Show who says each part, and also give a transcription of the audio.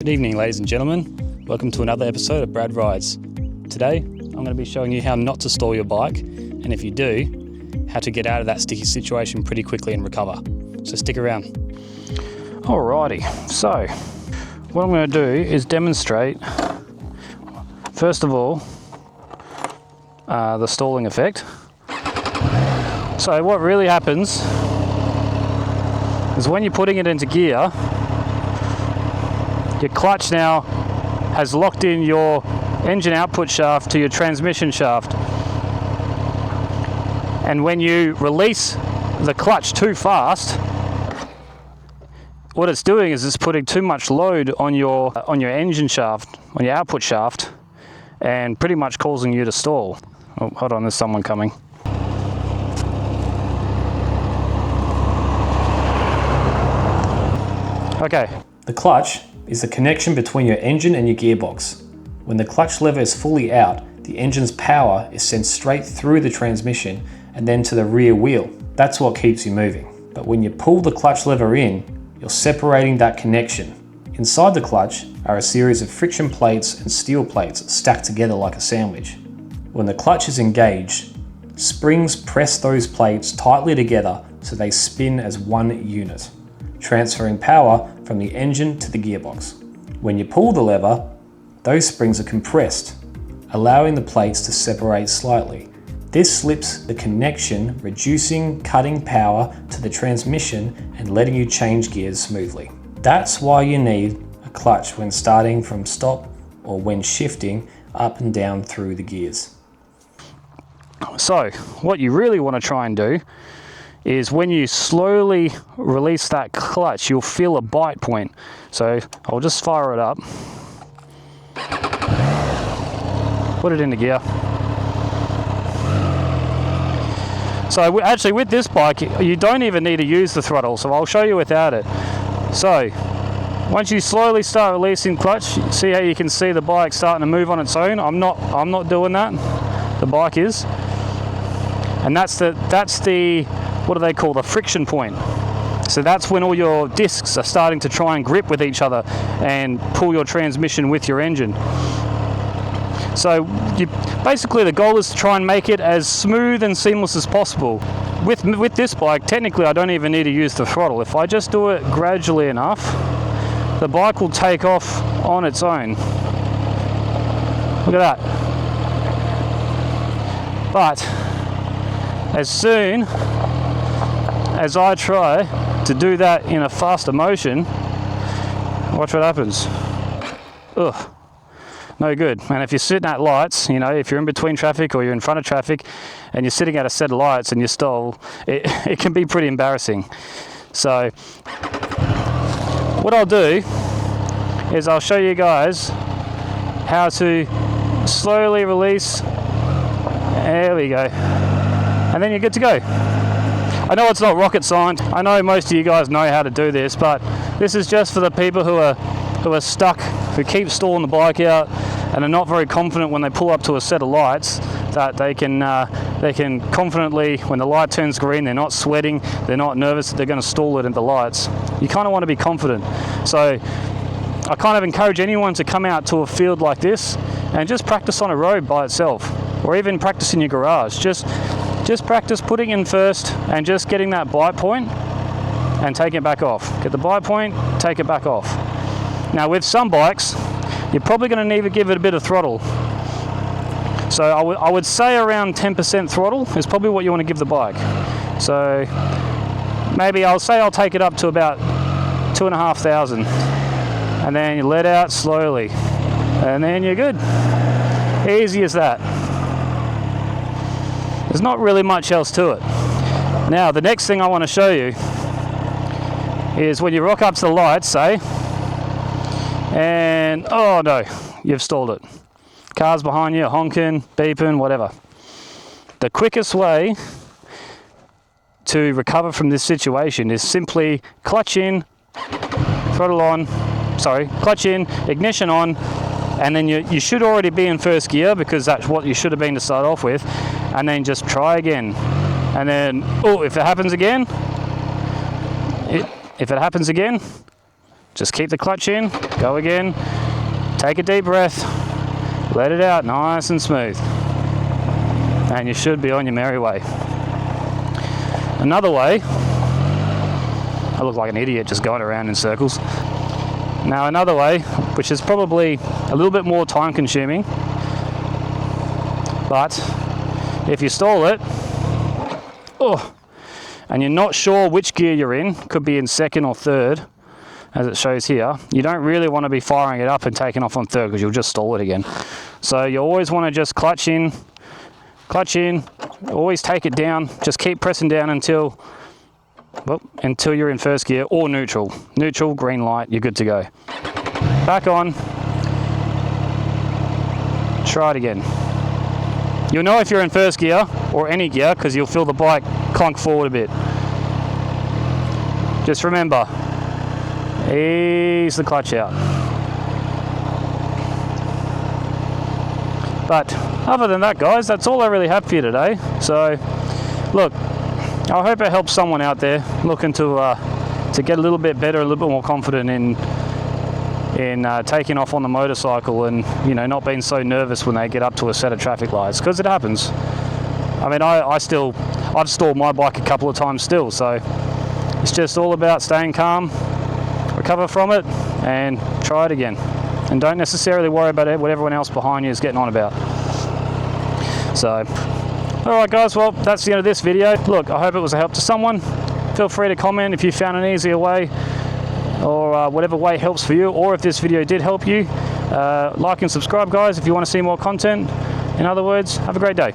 Speaker 1: Good evening, ladies and gentlemen. Welcome to another episode of Brad Rides. Today, I'm going to be showing you how not to stall your bike, and if you do, how to get out of that sticky situation pretty quickly and recover. So stick around. Alrighty, so what I'm going to do is demonstrate, first of all, the stalling effect. So what really happens is when you're putting it into gear, your clutch now has locked in your engine output shaft to your transmission shaft. And when you release the clutch too fast, what it's doing is it's putting too much load on your engine shaft, on your output shaft, and pretty much causing you to stall. Oh, hold on, there's someone coming. Okay. The clutch is the connection between your engine and your gearbox. When the clutch lever is fully out, the engine's power is sent straight through the transmission and then to the rear wheel. That's what keeps you moving. But when you pull the clutch lever in, you're separating that connection. Inside the clutch are a series of friction plates and steel plates stacked together like a sandwich. When the clutch is engaged, springs press those plates tightly together so they spin as one unit, transferring power from the engine to the gearbox. When you pull the lever, those springs are compressed, allowing the plates to separate slightly. This slips the connection, reducing cutting power to the transmission and letting you change gears smoothly. That's why you need a clutch when starting from stop or when shifting up and down through the gears. So what you really want to try and do is when you slowly release that clutch, you'll feel a bite point. So I'll just fire it up. Put it into gear. So actually with this bike, you don't even need to use the throttle, so I'll show you without it. So once you slowly start releasing clutch, see how you can see the bike starting to move on its own. I'm not doing that. The bike is. And that's the what do they call, the friction point. So that's when all your discs are starting to try and grip with each other and pull your transmission with your engine. So basically the goal is to try and make it as smooth and seamless as possible. With this bike, technically I don't even need to use the throttle. If I just do it gradually enough, the bike will take off on its own. Look at that. But as soon as I try to do that in a faster motion, watch what happens. Ugh, no good. And if you're sitting at lights, if you're in between traffic or you're in front of traffic and you're sitting at a set of lights and you stall, it can be pretty embarrassing. So what I'll do is I'll show you guys how to slowly release. There we go. And then you're good to go. I know it's not rocket science. I know most of you guys know how to do this, but this is just for the people who are stuck, who keep stalling the bike out and are not very confident when they pull up to a set of lights that they can confidently, when the light turns green, they're not sweating, they're not nervous that they're going to stall it into lights. You kind of want to be confident. So I kind of encourage anyone to come out to a field like this and just practice on a road by itself, or even practice in your garage. Just practice putting in first and just getting that bite point and take it back off. Get the bite point, take it back off. Now with some bikes, you're probably going to need to give it a bit of throttle. So I would say around 10% throttle is probably what you want to give the bike. So maybe I'll take it up to about 2,500, and then you let out slowly, and then you're good. Easy as that. There's not really much else to it. Now, the next thing I want to show you is when you rock up to the lights, say, and oh no, you've stalled it. Cars behind you, honking, beeping, whatever. The quickest way to recover from this situation is simply clutch in, clutch in, ignition on, and then you should already be in first gear because that's what you should have been to start off with, and then just try again. And then, if it happens again, Just keep the clutch in, go again, take a deep breath, let it out nice and smooth. And you should be on your merry way. Another way, I look like an idiot just going around in circles. Now another way, which is probably a little bit more time consuming, but if you stall it, and you're not sure which gear you're in, could be in second or third, as it shows here, you don't really want to be firing it up and taking off on third because you'll just stall it again. So you always want to just clutch in, always take it down, just keep pressing down until you're in first gear or neutral. Neutral, green light, you're good to go. Back on, try it again. You'll know if you're in first gear or any gear because you'll feel the bike clunk forward a bit. Just remember, ease the clutch out. But other than that, guys, that's all I really have for you today. So look, I hope it helps someone out there looking to get a little bit better, a little bit more confident in taking off on the motorcycle, and not being so nervous when they get up to a set of traffic lights, because it happens. I mean, I've stalled my bike a couple of times still, so it's just all about staying calm, recover from it, and try it again. And don't necessarily worry about what everyone else behind you is getting on about. So, alright guys, well, that's the end of this video. Look, I hope it was a help to someone. Feel free to comment if you found an easier way, or whatever way helps for you, or if this video did help you. Like and subscribe, guys, if you want to see more content. In other words, have a great day.